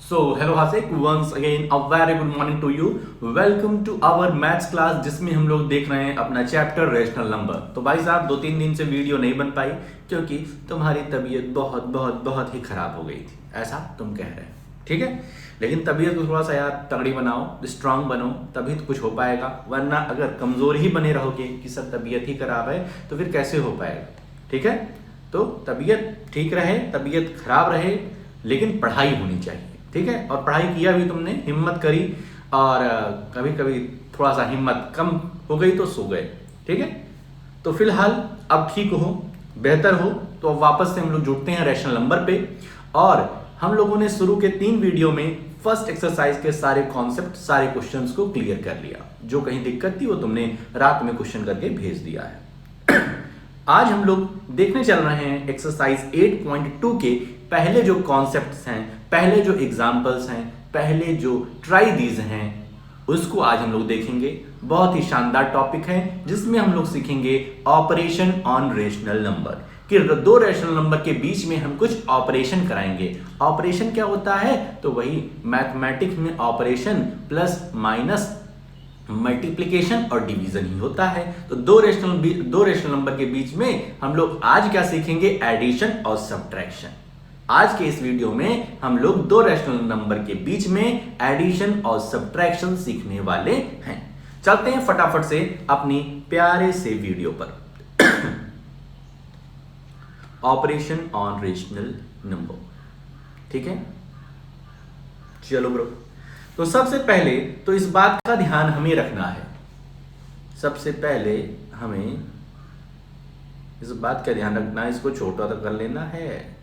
So, hello Hasik, once again a very good morning to you. Welcome to our maths class जिसमें हम लोग देख रहे हैं अपना चैप्टर रेशनल नंबर। तो भाई साहब 2-3 दिन से वीडियो नहीं बन पाई क्योंकि तुम्हारी तबीयत बहुत बहुत बहुत ही खराब हो गई थी, ऐसा तुम कह रहे हैं, ठीक है। लेकिन तबीयत को थोड़ा सा यार तगड़ी बनाओ, स्ट्रांग बनो, तभी तो कुछ हो पाएगा। वरना अगर कमजोर ही बने रहोगे कि सब तबीयत ही खराब है तो फिर कैसे हो पाएगा, ठीक है। तो तबीयत ठीक रहे, तबीयत खराब रहे, लेकिन पढ़ाई होनी चाहिए, ठीक है। और पढ़ाई किया भी तुमने, हिम्मत करी, और कभी कभी थोड़ा सा हिम्मत कम हो गई तो सो गए, ठीक है। तो फिलहाल अब ठीक हो, बेहतर हो, तो अब वापस से हम लोग जुड़ते हैं रेशनल नंबर पे। और हम लोगों ने शुरू के 3 वीडियो में फर्स्ट एक्सरसाइज के सारे कॉन्सेप्ट, सारे क्वेश्चंस को क्लियर कर लिया। जो कहीं दिक्कत थी वो तुमने रात में क्वेश्चन करके भेज दिया है। आज हम लोग देखने चल रहे हैं एक्सरसाइज 8.2 के पहले जो कॉन्सेप्ट्स हैं, पहले जो एग्जाम्पल्स हैं, पहले जो ट्राई दीज हैं, उसको आज हम लोग देखेंगे। बहुत ही शानदार टॉपिक है जिसमें हम लोग सीखेंगे ऑपरेशन ऑन रेशनल नंबर, कि दो रेशनल नंबर के बीच में हम कुछ ऑपरेशन कराएंगे। ऑपरेशन क्या होता है? तो वही मैथमेटिक्स में ऑपरेशन प्लस माइनस, मल्टीप्लिकेशन और डिवीजन ही होता है। तो दो रेशनल नंबर के बीच में हम लोग आज क्या सीखेंगे? एडिशन और सब्ट्रैक्शन। आज के इस वीडियो में हम लोग दो रेशनल नंबर के बीच में एडिशन और सब्ट्रैक्शन सीखने वाले हैं। चलते हैं फटाफट से अपनी प्यारे से वीडियो पर। ऑपरेशन ऑन रेशनल नंबर, ठीक है। चलो ब्रो, तो सबसे पहले तो इस बात का ध्यान हमें रखना है, सबसे पहले हमें इस बात का ध्यान रखना है, इसको छोटा तो कर लेना है।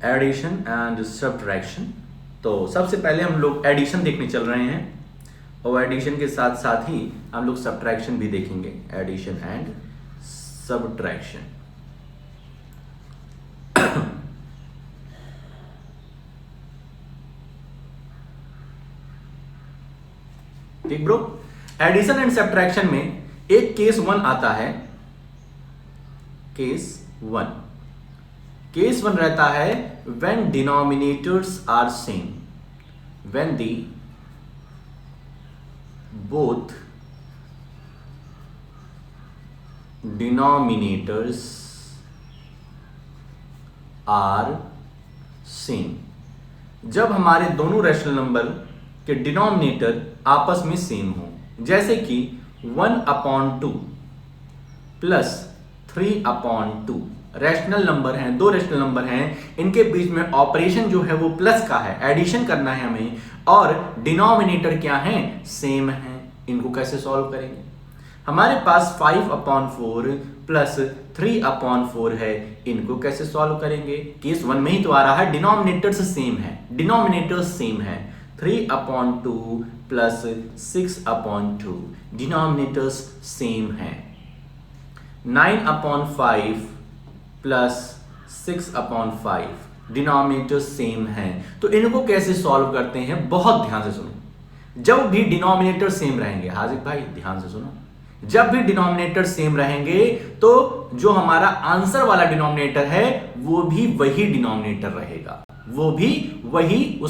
Addition and subtraction. तो सबसे पहले हम लोग एडिशन देखने चल रहे हैं, और एडिशन के साथ साथ ही हम लोग सब्ट्रैक्शन भी देखेंगे। Addition and subtraction. ठीक ब्रो, एडिशन एंड सब्ट्रैक्शन में एक केस 1 आता है। केस 1 रहता है when denominators are same, when the both denominators are same. जब हमारे दोनों रेशनल नंबर के डिनोमिनेटर आपस में सेम हो, जैसे कि 1/2 प्लस 3/2 रेशनल नंबर हैं, दो रेशनल नंबर हैं, इनके बीच में ऑपरेशन जो है वो प्लस का है, एडिशन करना है हमें, और डिनोमिनेटर क्या है? सेम है। इनको कैसे सॉल्व करेंगे? हमारे पास 5/4 प्लस 3/4 है, इनको कैसे सॉल्व करेंगे? केस 1 में ही तो आ रहा है, डिनोमिनेटर्स सेम है, डिनोमिनेटर्स सेम है। 3/2 प्लस 6/2 डिनोमिनेटर्स सेम है। 9/5 प्लस 6/5 डिनोमिनेटर सेम है। तो इनको कैसे सॉल्व करते हैं? बहुत ध्यान से सुनो। जब भी डिनोमिनेटर सेम रहेंगे, हाजिक भाई ध्यान से सुनो, जब भी डिनोमिनेटर सेम रहेंगे तो जो हमारा आंसर वाला डिनोमिनेटर है वो भी वही डिनोमिनेटर रहेगा, वो भी वही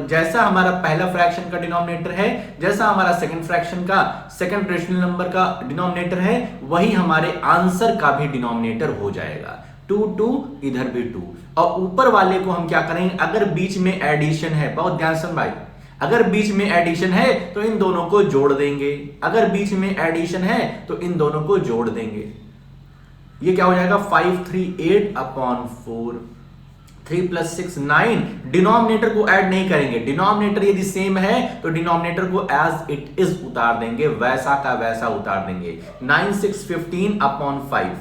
जैसा हमारा पहला फ्रैक्शन का डिनोमिनेटर है, जैसा हमारा सेकंड फ्रैक्शन का, सेकंड रेशनल नंबर का डिनोमिनेटर है, वही हमारे आंसर का भी डिनोमिनेटर हो जाएगा। 2 इधर भी 2, और ऊपर वाले को हम क्या करेंगे? अगर बीच में एडिशन है, बहुत ध्यान से भाई, अगर बीच में एडिशन है तो इन दोनों को जोड़ देंगे, अगर बीच में एडिशन है तो इन दोनों को जोड़ देंगे। ये क्या हो जाएगा? 5 3 8/4, 3 + 6 9। डिनोमिनेटर को ऐड नहीं करेंगे, डिनोमिनेटर यदि सेम है तो डिनोमिनेटर को एज इट इज उतार देंगे, वैसा का वैसा उतार देंगे। 9 6 15/5,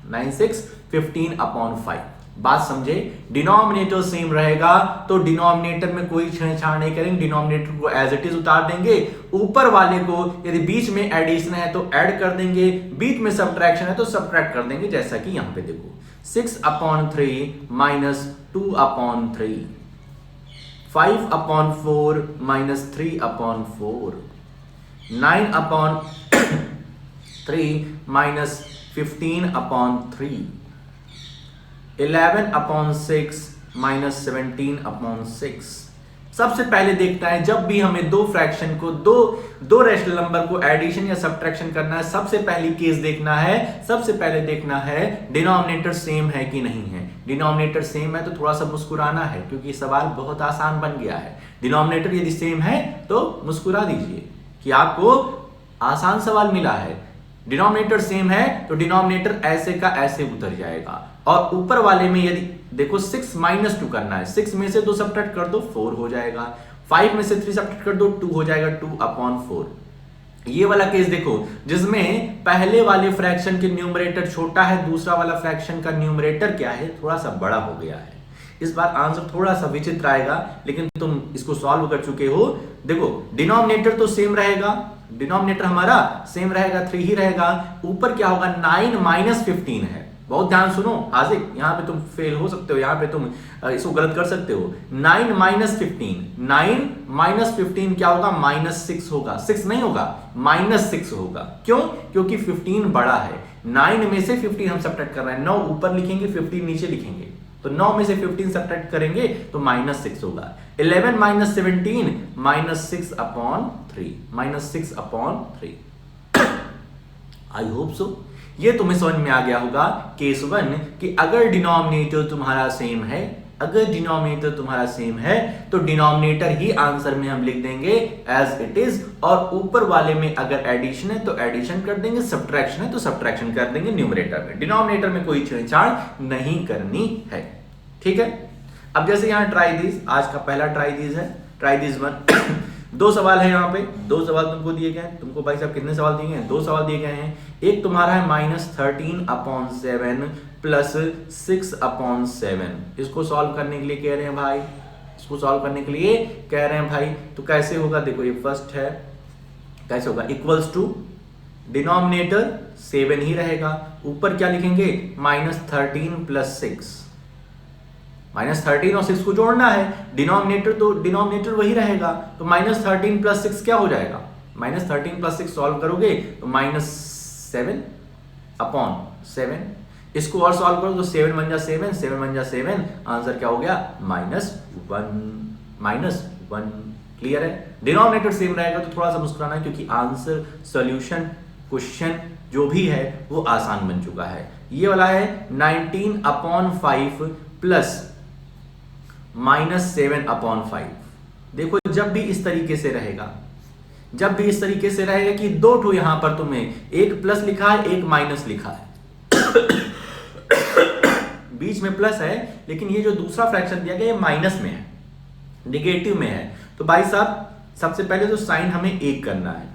9 6 15/5। बात समझे? डिनोमिनेटर सेम रहेगा तो डिनोमिनेटर में कोई छेड़छाड़ नहीं करेंगे, डिनोमिनेटर को एज इट इज उतार देंगे। ऊपर वाले को यदि बीच में एडिशन है तो ऐड कर देंगे, बीच में सब्ट्रैक्शन है तो सब्ट्रैक्ट कर देंगे, जैसा कि यहां पे देखो 6/3 माइनस 2/3, 5/4 माइनस 3/4, 9/3 माइनस 15/3, 11/6 माइनस 17/6। सबसे पहले देखता है जब भी हमें दो फ्रैक्शन को दो रैशनल नंबर को एडिशन या सब्ट्रैक्शन करना है, सबसे पहली केस देखना है, सबसे पहले देखना है डिनोमिनेटर सेम है कि नहीं है। डिनोमिनेटर सेम है तो थोड़ा सा मुस्कुराना है, क्योंकि सवाल बहुत आसान बन गया है। डिनोमिनेटर यदि सेम है तो मुस्कुरा दीजिए कि आपको आसान सवाल मिला है। डिनोमिनेटर सेम है तो डिनोमिनेटर ऐसे का ऐसे उतर जाएगा, और ऊपर वाले में यदि देखो 6 - 2 करना है, 6 में से 2 सब्ट्रैक्ट कर दो 4 हो जाएगा, 5 में से 3 सब्ट्रैक्ट कर दो 2 हो जाएगा, 2/4। ये वाला केस देखो जिसमें पहले वाले फ्रैक्शन के न्यूमरेटर छोटा है, दूसरा वाला फ्रैक्शन का न्यूमरेटर क्या है, थोड़ा सा बड़ा हो गया है। इस बार आंसर थोड़ा सा विचित्र आएगा, लेकिन तुम इसको सॉल्व कर चुके हो। देखो डिनोमिनेटर तो सेम रहेगा, डिनोमिनेटर हमारा सेम रहेगा, 3 ही रहेगा। ऊपर क्या होगा, 9 - 15 है। बहुत ध्यान सुनो आजिक, यहां पे तुम फेल हो सकते हो, यहां पे तुम इसको गलत कर सकते हो। 9 - 15, 9 - 15 क्या होगा, -6 होगा। 6 नहीं होगा, -6 होगा। क्यों? क्योंकि 15 बड़ा है। 9 में से 15 हम सब्ट्रैक्ट कर रहे हैं, 9 ऊपर लिखेंगे 15 नीचे लिखेंगे, तो 9 में से 15 सब्ट्रैक्ट करेंगे तो -6 होगा। 11 - 17 -6/3, -6/3। आई होप सो ये तुम्हें समझ में आ गया होगा केस 1 कि अगर डिनोमिनेटर तुम्हारा सेम है, अगर डिनोमिनेटर तुम्हारा सेम है तो डिनोमिनेटर ही आंसर में हम लिख देंगे एज इट इज, और ऊपर वाले में अगर एडिशन है तो एडिशन कर देंगे, सब्ट्रैक्शन है तो सब्ट्रैक्शन कर देंगे न्यूमरेटर में। डिनोमिनेटर में कोई छेड़छाड़ नहीं करनी है, ठीक है। अब जैसे यहां ट्राई दिस, आज का पहला ट्राई दिस है, ट्राई दिस 1। 2 सवाल है यहाँ पे, 2 सवाल तुमको दिए गए हैं। तुमको भाई साहब कितने सवाल दिए गए हैं, 2 सवाल दिए गए हैं। एक तुम्हारा है -13/7 प्लस 6/7। इसको सॉल्व करने के लिए कह रहे हैं भाई, इसको सॉल्व करने के लिए कह रहे हैं भाई, तो कैसे होगा, देखो ये फर्स्ट है, कैसे होगा, इक्वल्स टू डिनोमिनेटर 7 ही रहेगा, ऊपर क्या लिखेंगे, -13 + 6। -13 और 6 को जोड़ना है, डिनोमिनेटर तो डिनोमिनेटर वही रहेगा, तो -13 + 6 क्या हो जाएगा, -13 + 6 सॉल्व करोगे तो -7/7। इसको और सॉल्व करो तो 7 × 7, 7 × 7, आंसर क्या हो गया, -1। क्लियर है। डिनोमिनेटर सेम रहेगा तो थोड़ा सा मुस्कुराना है, क्योंकि आंसर, सॉल्यूशन, क्वेश्चन जो भी है वो आसान बन चुका है। ये वाला है 19/5 प्लस -7/5। देखो जब भी इस तरीके से रहेगा, जब भी इस तरीके से रहेगा कि 2 ठो यहां पर तुम्हें एक प्लस लिखा है, एक माइनस लिखा है, बीच में प्लस है, लेकिन ये जो दूसरा फ्रैक्शन दिया गया ये माइनस में है, निगेटिव में है, तो भाई साहब सबसे पहले तो साइन हमें एक करना है।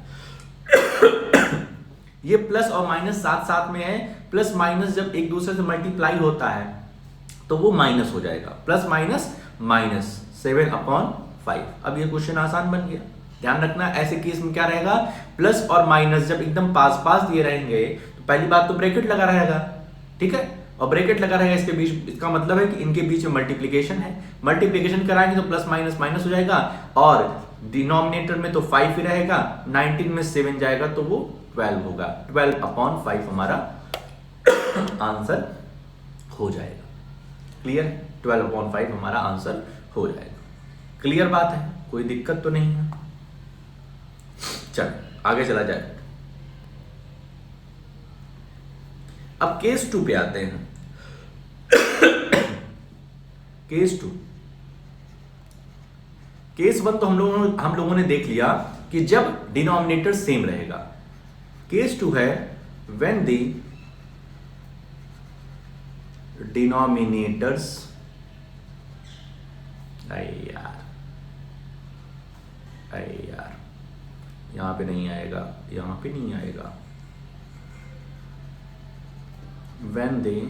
ये प्लस और माइनस साथ साथ में है, प्लस माइनस जब एक दूसरे से मल्टीप्लाई होता है तो वो माइनस हो जाएगा, प्लस माइनस माइनस 7/5। अब ये क्वेश्चन आसान बन गया। ध्यान रखना ऐसे केस में क्या रहेगा, प्लस और माइनस जब एकदम पास पास दिए रहेंगे तो पहली बात तो ब्रैकेट लगा रहेगा, ठीक है, और ब्रैकेट लगा रहेगा इसके बीच, इसका मतलब है कि इनके बीच में मल्टीप्लिकेशन है, मल्टीप्लिकेशन कराएंगे तो प्लस माइनस माइनस हो जाएगा, और डिनोमिनेटर में तो 5 ही रहेगा, 19 में 7 जाएगा तो वो 12 होगा, 12/5 हमारा आंसर हो जाएगा। क्लियर, 12/5 हमारा आंसर हो जाएगा। क्लियर बात है, कोई दिक्कत तो नहीं है। चल आगे चला जाए। अब केस 2 पे आते हैं। केस 2, केस 1 तो हम लोगों ने देख लिया कि जब डिनोमिनेटर सेम रहेगा। केस 2 है व्हेन द डिनोमिनेटर्स, यार यहां पे नहीं आएगा, यहां पे नहीं आएगा, when the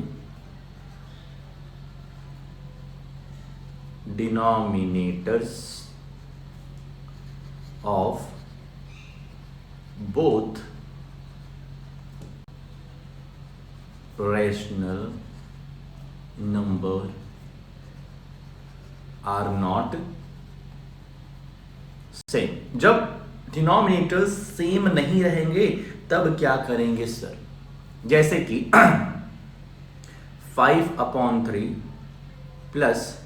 denominators of both rational number are not same। जब डिनोमिनेटर्स सेम नहीं रहेंगे तब क्या करेंगे सर, जैसे कि 5/3 प्लस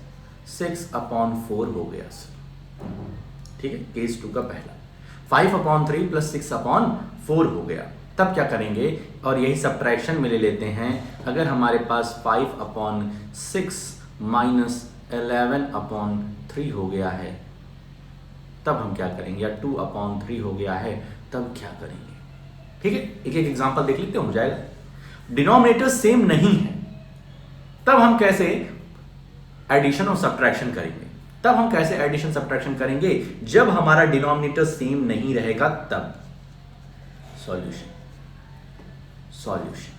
6/4 हो गया सर। ठीक है, केस 2 का पहला 5/3 प्लस 6/4 हो गया। तब क्या करेंगे, और यही सब्ट्रैक्शन में ले लेते हैं। अगर हमारे पास 5/6 माइनस 11/3 हो गया है, तब हम क्या करेंगे, या 2/3 हो गया है, तब क्या करेंगे। ठीक है, एक एक एग्जांपल देख लेते हो जाएगा। डिनोमिनेटर सेम नहीं है, तब हम कैसे एडिशन और सब्ट्रैक्शन करेंगे। तब हम कैसे एडिशन सब्ट्रैक्शन करेंगे, जब हमारा डिनोमिनेटर सेम नहीं रहेगा, तब सॉल्यूशन।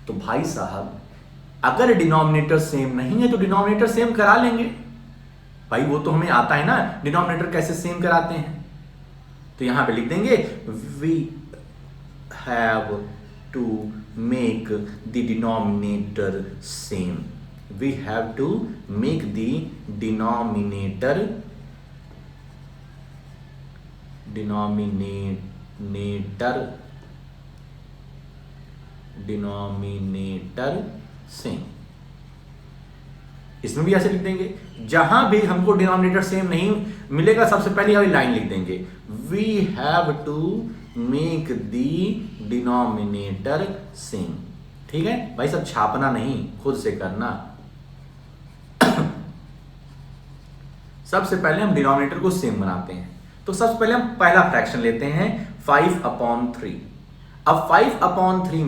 तो भाई साहब, अगर डिनोमिनेटर सेम नहीं है तो डिनोमिनेटर सेम करा लेंगे। भाई वो तो हमें आता है ना, डिनोमिनेटर कैसे सेम कराते हैं। तो यहां पे लिख देंगे we have to make the denominator same. We have to make the denominator same. इसमें भी ऐसे लिख देंगे, जहां भी हमको डिनोमिनेटर सेम नहीं मिलेगा, सबसे पहले वाली लाइन लिख देंगे we have to make the denominator same. ठीक है भाई, सब छापना नहीं, खुद से करना। सबसे पहले हम डिनोमिनेटर को सेम बनाते हैं। तो सबसे पहले हम पहला फ्रैक्शन लेते हैं 5/3। अब 5/3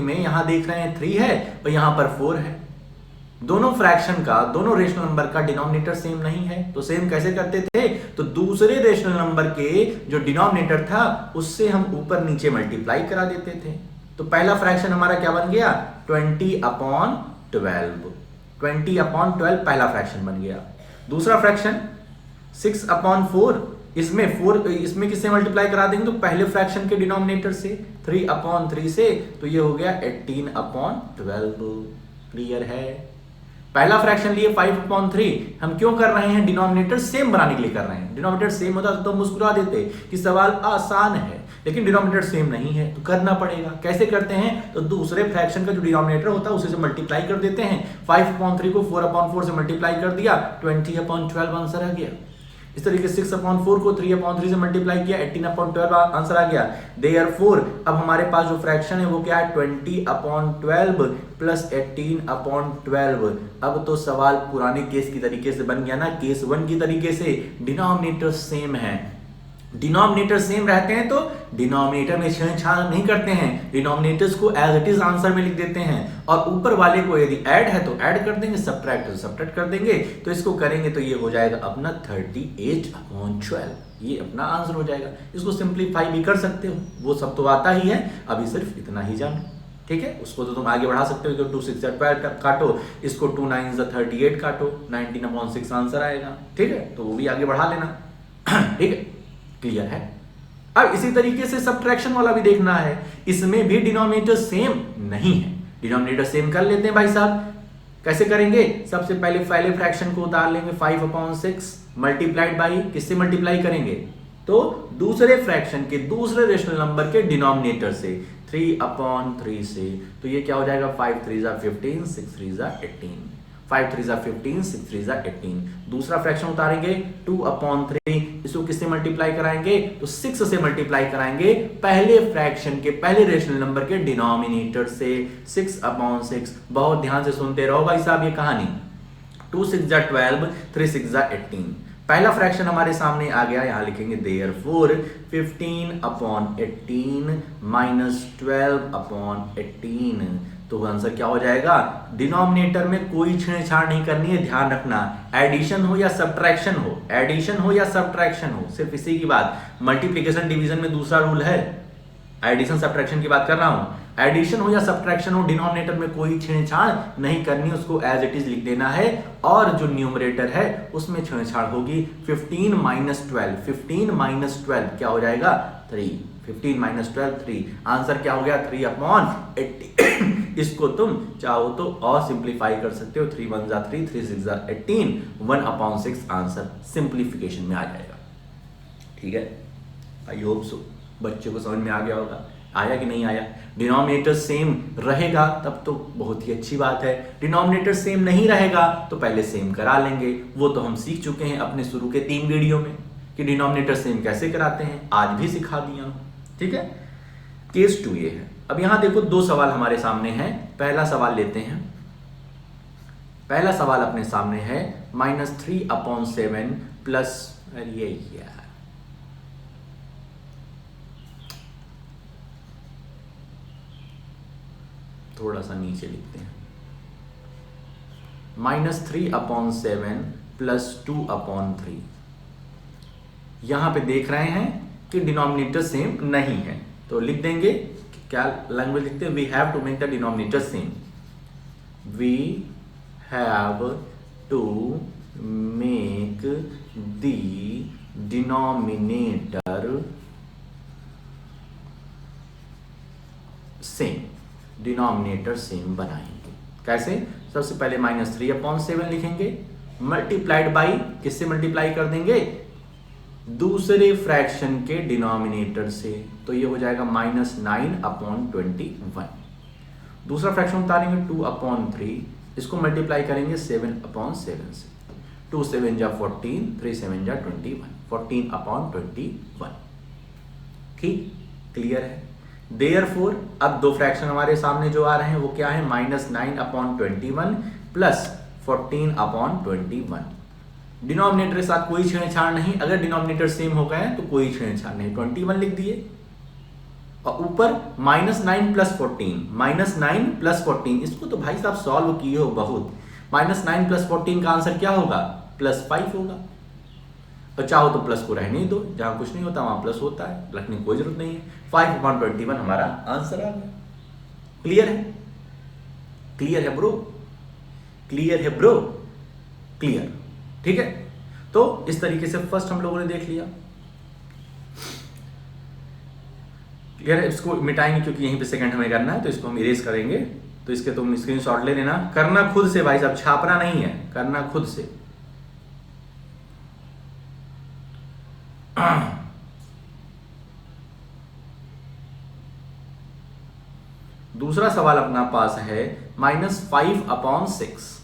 में यहां देख रहे हैं 3 है और यहां पर 4 है। दोनों फ्रैक्शन का, दोनों रेशनल नंबर का डिनोमिनेटर सेम नहीं है। तो सेम कैसे करते थे, तो दूसरे रेशनल नंबर के जो डिनोमिनेटर था उससे हम ऊपर नीचे मल्टीप्लाई करा देते थे। तो पहला फ्रैक्शन हमारा क्या बन गया, 20/12। 20/12 पहला फ्रैक्शन बन गया। दूसरा फ्रैक्शन 6/4, इसमें किससे मल्टीप्लाई करा देंगे, तो पहले फ्रैक्शन के डिनोमिनेटर से 3/3 से, तो ये हो गया 18/12। क्लियर है। पहला फ्रैक्शन लिए 5/3, हम क्यों कर रहे हैं, डिनोमिनेटर सेम बनाने के लिए कर रहे हैं। डिनोमिनेटर सेम होता तो मुस्कुरा देते कि सवाल आसान है, लेकिन डिनोमिनेटर सेम नहीं है तो करना पड़ेगा। कैसे करते हैं, तो दूसरे फ्रैक्शन का जो डिनोमिनेटर होता है उसे से मल्टीप्लाई कर देते हैं। 5/3 को 4/4 से मल्टीप्लाई कर दिया, 20/12 आंसर आ गया। इस तरीके 6/4 को 3/3 से मल्टीप्लाई किया, 18/12 आंसर आ गया। देयरफॉर अब हमारे पास जो फ्रैक्शन है वो क्या है, 20/12 प्लस 18/12। अब तो सवाल पुराने केस की तरीके से बन गया ना, केस 1 की तरीके से। डिनोमिनेटर सेम है, डिनोमिनेटर सेम रहते हैं तो डिनोमिनेटर में छेड़छाड़ नहीं करते हैं, डिनोमिनेटर्स को एज इट इज आंसर में लिख देते हैं। और ऊपर वाले को यदि ऐड है तो ऐड कर देंगे, सब्ट्रैक्ट तो सब्ट्रैक्ट कर देंगे। तो इसको करेंगे तो ये हो जाएगा अपना 38/12। ये अपना आंसर हो जाएगा। इसको सिंप्लीफाई भी कर सकते हो, वो सब तो आता ही है, अभी सिर्फ इतना ही जानो। ठीक है, उसको तो तुम आगे बढ़ा सकते हो, 2 6 12 काटो, इसको 2 9 38 काटो, 19/6 आंसर आएगा। ठीक है, तो वो भी आगे बढ़ा लेना। ठीक है, क्लियर है। अब इसी तरीके से सब्ट्रैक्शन वाला भी देखना है, इसमें भी डिनोमिनेटर सेम नहीं है। डिनोमिनेटर सेम कर लेते हैं भाई साहब। कैसे करेंगे, सबसे पहले फ्रैक्शन को उतार लेंगे 5/6 मल्टीप्लाइड बाई, किससे मल्टीप्लाई करेंगे, तो दूसरे फ्रैक्शन के दूसरे रेशनल नंबर के डिनोमिनेटर से 3/3 से। तो ये क्या हो जाएगा, 5 3 15, 6 3 18, 5 3 15, 6 3 18। दूसरा फ्रैक्शन उतारेंगे 2/3, इसको किससे मल्टीप्लाई कराएंगे, तो 6 से मल्टीप्लाई कराएंगे पहले फ्रैक्शन के पहले रेशनल नंबर के डिनोमिनेटर से, 6/6। बहुत ध्यान से सुनते रहो भाई साहब ये कहानी। 2 6 12, 3 6 18। पहला फ्रैक्शन हमारे सामने आ गया, यहां लिखेंगे देयरफॉर 15/18 माइनस 12/18। तो आंसर क्या हो जाएगा, डिनोमिनेटर में कोई छेड़छाड़ नहीं करनी है, ध्यान रखना। एडिशन हो या सब्ट्रैक्शन हो, एडिशन हो या सब्ट्रैक्शन हो, सिर्फ इसी की बात। मल्टीप्लिकेशन डिवीजन में दूसरा रूल है, एडिशन सब्ट्रैक्शन की बात कर रहा हूं। एडिशन हो या सब्ट्रैक्शन हो, डिनोमिनेटर में कोई छेड़छाड़ नहीं करनी, उसको एज इट इज लिख देना है। और जो न्यूमरेटर है उसमें छेड़छाड़ होगी। 15 - 12, 15 - 12 क्या हो जाएगा, 3। 15 - 12 3। आंसर क्या हो गया, 3/80। इसको तुम चाहो तो और सिंप्लीफाई कर सकते हो, 3 1 3, 3 6 18, 1/6 आंसर सिंप्लीफिकेशन में आ जाएगा। ठीक है, आई होप सो। बच्चे को समझ में आ गया होगा, आया कि नहीं आया? डिनोमिनेटर सेम रहेगा तब तो बहुत ही अच्छी बात है, डिनोमिनेटर सेम नहीं रहेगा तो पहले सेम करा लेंगे। वो तो हम सीख चुके हैं अपने शुरू के 3 वीडियो में कि डिनोमिनेटर सेम कैसे कराते हैं, आज भी सिखा दिया हूं। ठीक है, केस 2 ये है। अब यहां देखो 2 सवाल हमारे सामने हैं। पहला सवाल लेते हैं। पहला सवाल अपने सामने है -3/7 प्लस, अरे यार थोड़ा सा नीचे लिखते हैं, -3/7 प्लस 2/3। यहां पे देख रहे हैं कि डिनोमिनेटर सेम नहीं है, तो लिख देंगे क्या लैंग्वेज लिखते हैं, we have to make the denominator same, we have to make the denominator same, denominator same बनाएंगे। कैसे? सबसे पहले -3/7 लिखेंगे, मल्टीप्लाइड बाई, किससे मल्टीप्लाई कर देंगे? दूसरे फ्रैक्शन के डिनोमिनेटर से, तो ये हो जाएगा -9/21। दूसरा फ्रैक्शन उतारेंगे 2/3, इसको मल्टीप्लाई करेंगे 7/7 से, 2 7 जा 14, 3 7 जा 21, 14/21। ठीक, क्लियर है? देयरफॉर अब 2 फ्रैक्शन हमारे सामने जो आ रहे हैं वो क्या है, -9/21 प्लस 14/21। डिनोमिनेटर के साथ कोई छेड़छाड़ नहीं, अगर डिनोमिनेटर सेम हो गए तो कोई छेड़छाड़ नहीं, 21 लिख दिए। और ऊपर -9 प्लस 14, -9 प्लस 14, इसको तो भाई साहब सॉल्व किए हो बहुत। -9 प्लस 14 का आंसर क्या होगा? +5 होगा। और चाहो तो प्लस को रहने ही दो, जहां कुछ नहीं होता वहां प्लस होता है, रखने की कोई जरूरत नहीं है। 5/21 हमारा आंसर आ गया। क्लियर है? क्लियर है ब्रो? क्लियर है ब्रो? क्लियर। ठीक है, तो इस तरीके से फर्स्ट हम लोगों ने देख लिया। क्लियर है? इसको मिटाएंगे क्योंकि यहीं पे सेकंड हमें करना है, तो इसको हम इरेज करेंगे। तो इसके तुम स्क्रीनशॉट ले लेना, करना खुद से भाई साहब, छापना नहीं है, करना खुद से। दूसरा सवाल अपना पास है -5/6।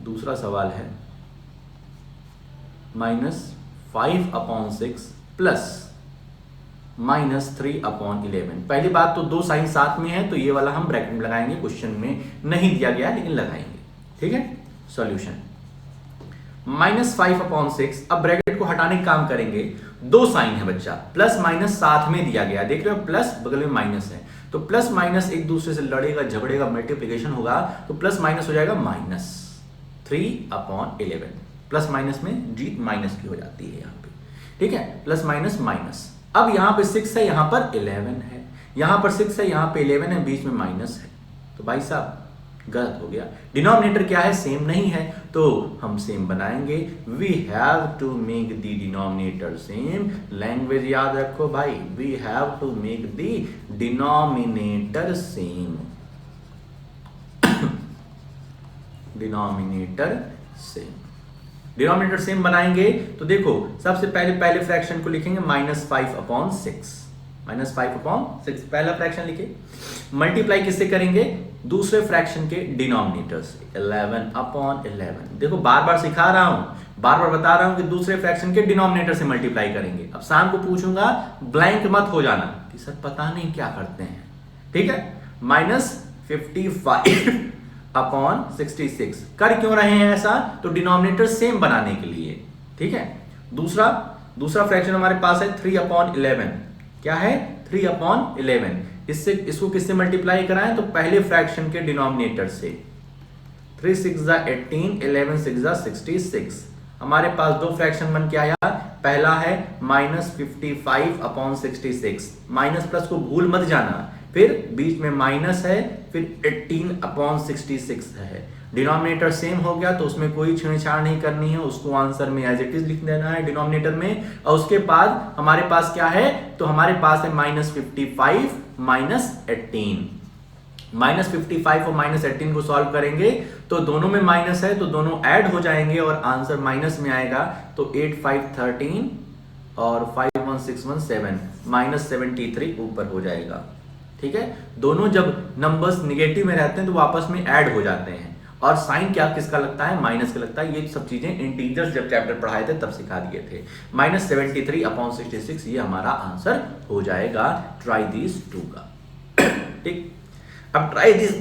दूसरा सवाल है -5/6 प्लस -3/11। पहली बात तो 2 साइन साथ में है, तो ये वाला हम ब्रैकेट में लगाएंगे, क्वेश्चन में नहीं दिया गया लेकिन लगाएंगे। ठीक है, सॉल्यूशन -5/6। अब ब्रैकेट को हटाने का काम करेंगे, 2 साइन है बच्चा, प्लस माइनस साथ में दिया गया, देख रहे हो, प्लस बगल में माइनस है, तो प्लस माइनस एक दूसरे से लड़ेगा, झगड़ेगा, मल्टीप्लिकेशन होगा, तो प्लस माइनस हो जाएगा -3/11। प्लस माइनस में जीत माइनस की हो जाती है यहाँ पे। ठीक है, प्लस माइनस माइनस। अब यहाँ पे 6 है, यहाँ पर 11 है, यहाँ पर 6 है, यहाँ पे 11 है, बीच में माइनस है, तो भाई साहब गलत हो गया। डिनोमिनेटर क्या है? सेम नहीं है, तो हम सेम बनाएंगे। We have to make the denominator same. Language याद रखो भाई, we have to make the denominator same. Denominator same, denominator same बनाएंगे तो देखो सबसे पहले फ्रैक्शन को लिखेंगे -5/6। -5/6 पहला फ्रैक्शन लिखे, मल्टीप्लाई किससे करेंगे? दूसरे फ्रैक्शन के डिनोमिनेटर से, 11/11। देखो बार बार सिखा रहा हूं, बार बार बता रहा हूं कि दूसरे फ्रैक्शन के डिनोमिनेटर से मल्टीप्लाई करेंगे। अब शाम को पूछूंगा, ब्लैंक मत हो जाना कि सर पता नहीं क्या करते हैं। ठीक है, -55/66 कर क्यों रहे हैं ऐसा? तो डिनोमिनेटर सेम बनाने के लिए। ठीक है, दूसरा फ्रैक्शन हमारे पास है 3/11। क्या है? 3/11। इसको किससे मल्टीप्लाई कराएं? तो पहले फ्रैक्शन के डिनोमिनेटर से। 3 6 18, 11 6 66। हमारे पास 2 फ्रैक्शन बन के आया। पहला है -55/66, माइनस प्लस को भूल मत जाना, फिर बीच में माइनस है, फिर 18/66 है। डिनोमिनेटर सेम हो गया तो उसमें कोई छेड़छाड़ नहीं करनी है, उसको आंसर में एज इट इज लिख देना है डिनोमिनेटर में। और उसके बाद हमारे पास क्या है? तो हमारे पास है -55 -18। -55 और -18 को सॉल्व करेंगे तो दोनों में माइनस है, तो दोनों ऐड हो जाएंगे और आंसर माइनस में आएगा। तो 8 5 13 और 51617 -73 ऊपर हो जाएगा। ठीक है, दोनों जब नंबर्स निगेटिव में रहते हैं तो वो आपस में ऐड हो जाते हैं, और साइन क्या किसका लगता है, माइनस का लगता है। ये सब चीजें इंटीजर्स जब चैप्टर पढ़ाए थे तब सिखा दिए थे। -73/66 ये हमारा आंसर हो जाएगा ट्राई दिस 2 का। ठीक, अब ट्राई दिस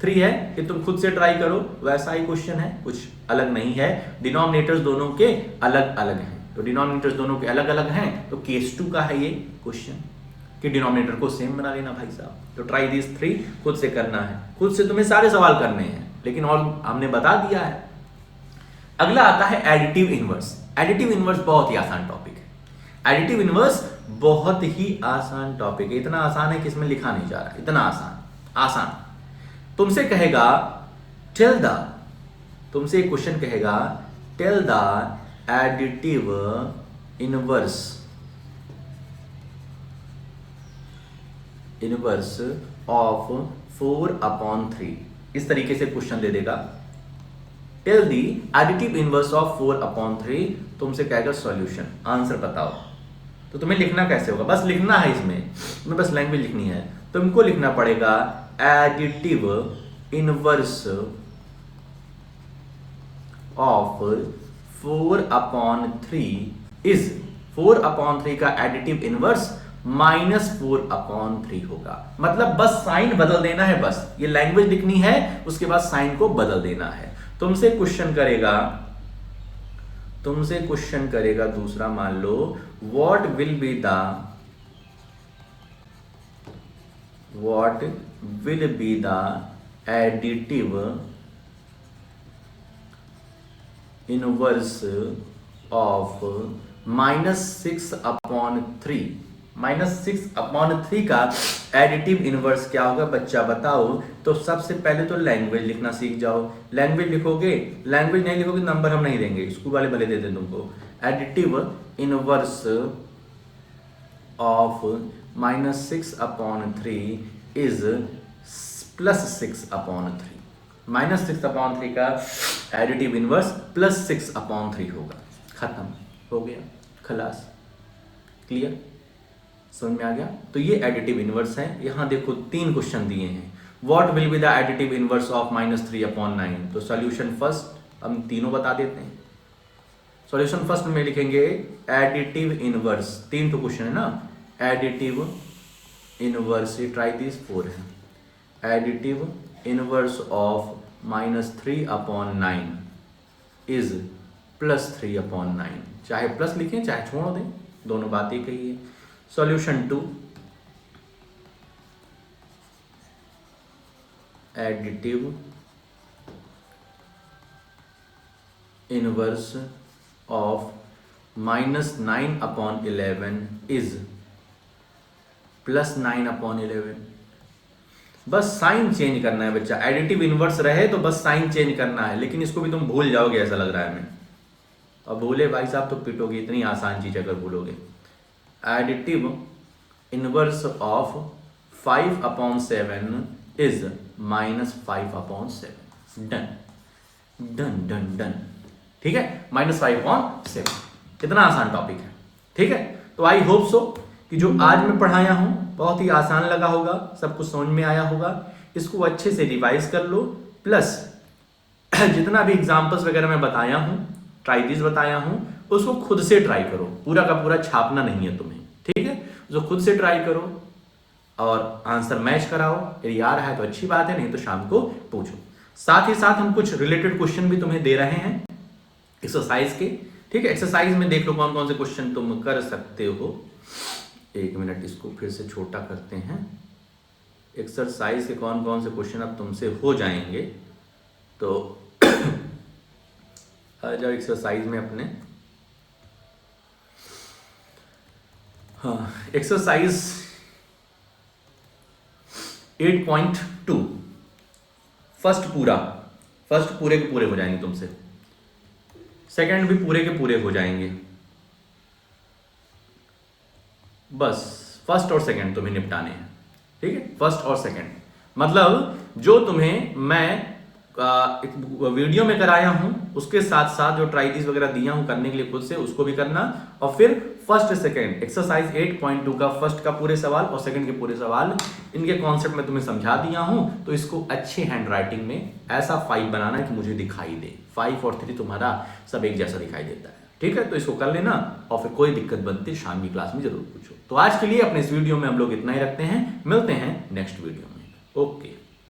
3 है कि तुम खुद से ट्राई करो, वैसा ही क्वेश्चन है, कुछ अलग नहीं है। डिनोमिनेटर्स दोनों के अलग अलग हैं, तो डिनोमिनेटर्स दोनों के अलग अलग हैं, तो केस 2 का है ये क्वेश्चन कि डिनोमिनेटर को सेम बना लेना भाई साहब। तो ट्राई दिस 3 खुद से करना है, खुद से तुम्हें सारे सवाल करने हैं, लेकिन और हमने बता दिया है। अगला आता है एडिटिव इनवर्स। एडिटिव इनवर्स बहुत ही आसान टॉपिक है। एडिटिव इनवर्स बहुत ही आसान टॉपिक है, इतना आसान है कि इसमें लिखा नहीं जा रहा, इतना आसान। तुमसे कहेगा टेल द, तुमसे एक क्वेश्चन कहेगा tell the additive inverse of 4/3। इस तरीके से क्वेश्चन दे देगा, tell the additive inverse of 4/3, तुमसे कहेगा सॉल्यूशन, आंसर बताओ। तो तुम्हें लिखना कैसे होगा, बस लिखना है, इसमें तुम्हें बस लैंग्वेज लिखनी है। तुमको लिखना पड़ेगा एडिटिव इनवर्स ऑफ 4/3 इज 4/3 का एडिटिव इनवर्स -4/3 होगा। मतलब बस साइन बदल देना है, बस ये लैंग्वेज लिखनी है, उसके बाद साइन को बदल देना है। तुमसे क्वेश्चन करेगा दूसरा, मान लो what will be the additive inverse of -6/3। -6/3 का एडिटिव इनवर्स क्या होगा बच्चा बताओ। तो सबसे पहले तो लैंग्वेज लिखना सीख जाओ। लैंग्वेज लिखोगे, लैंग्वेज नहीं लिखोगे नंबर हम नहीं देंगे, स्कूल वाले भले देते तुमको। Additive inverse of -6/3 is +6/3। -6/3 का एडिटिव इनवर्स +6/3 होगा। खत्म हो गया, खलास, क्लियर, समझ में आ गया। तो ये एडिटिव इनवर्स है। यहां देखो 3 क्वेश्चन दिए हैं। What will be the additive inverse of -3/9। तो सॉल्यूशन फर्स्ट हम तीनों बता देते हैं। सॉल्यूशन फर्स्ट में लिखेंगे एडिटिव इनवर्स, 3 तो क्वेश्चन है ना, एडिटिव इनवर्स, ट्राई दिस 4 है। Additive inverse of -3/9 is +3/9। चाहे प्लस लिखें चाहे छोड़ दें, दोनों बात एक ही है। Solution 2, additive inverse of -9/11 is +9/11। बस साइन चेंज करना है बच्चा। एडिटिव इनवर्स रहे तो बस साइन चेंज करना है, लेकिन इसको भी तुम भूल जाओगे ऐसा लग रहा है हमें। और भूले भाई साहब तो पिटोगे, इतनी आसान चीज अगर भूलोगे। Additive inverse of 5/7 is -5/7। Done done done done, ठीक है, -5/7। कितना आसान टॉपिक है, ठीक है। तो आई होप सो कि जो आज मैं पढ़ाया हूं बहुत ही आसान लगा होगा, सब कुछ समझ में आया होगा। इसको अच्छे से रिवाइज कर लो, प्लस जितना भी एग्जाम्पल्स वगैरह मैं बताया हूं, ट्राई दिस बताया हूं, उसको खुद से ट्राई करो। पूरा का पूरा छापना नहीं है तुम्हें, ठीक है। जो खुद से ट्राई करो और आंसर मैच कराओ। यदि आ रहा है तो अच्छी बात है, नहीं तो शाम को पूछो। साथ ही साथ हम कुछ रिलेटेड क्वेश्चन भी तुम्हें दे रहे हैं एक्सरसाइज के, ठीक है। एक्सरसाइज में देख लो कौन कौन से क्वेश्चन तुम कर सकते हो। 1 मिनट, इसको फिर से छोटा करते हैं। एक्सरसाइज के कौन कौन से क्वेश्चन अब तुमसे हो जाएंगे, तो आ जाओ एक्सरसाइज में अपने। हाँ, एक्सरसाइज 8.2 फर्स्ट पूरे के पूरे हो जाएंगे तुमसे, सेकंड भी पूरे के पूरे हो जाएंगे। बस फर्स्ट और सेकंड तुम्हें निपटाने हैं, ठीक है। फर्स्ट और सेकंड मतलब जो तुम्हें मैं वीडियो में कराया हूं उसके साथ साथ जो ट्राई दिस वगैरह दिया हूं करने के लिए खुद से, उसको भी करना। और फिर फर्स्ट सेकंड एक्सरसाइज 8.2 का फर्स्ट का पूरे सवाल और सेकंड के पूरे सवाल इनके कॉन्सेप्ट में तुम्हें समझा दिया हूं। तो इसको अच्छे हैंड राइटिंग में ऐसा 5 बनाना कि मुझे दिखाई दे, 5 और 3 तुम्हारा सब एक जैसा दिखाई देता है। ठीक है, तो इसको कर लेना और फिर कोई दिक्कत बनती शाम की क्लास में जरूर पूछो। तो आज के लिए अपने इस वीडियो में हम लोग इतना ही रखते हैं, मिलते हैं नेक्स्ट वीडियो में। ओके।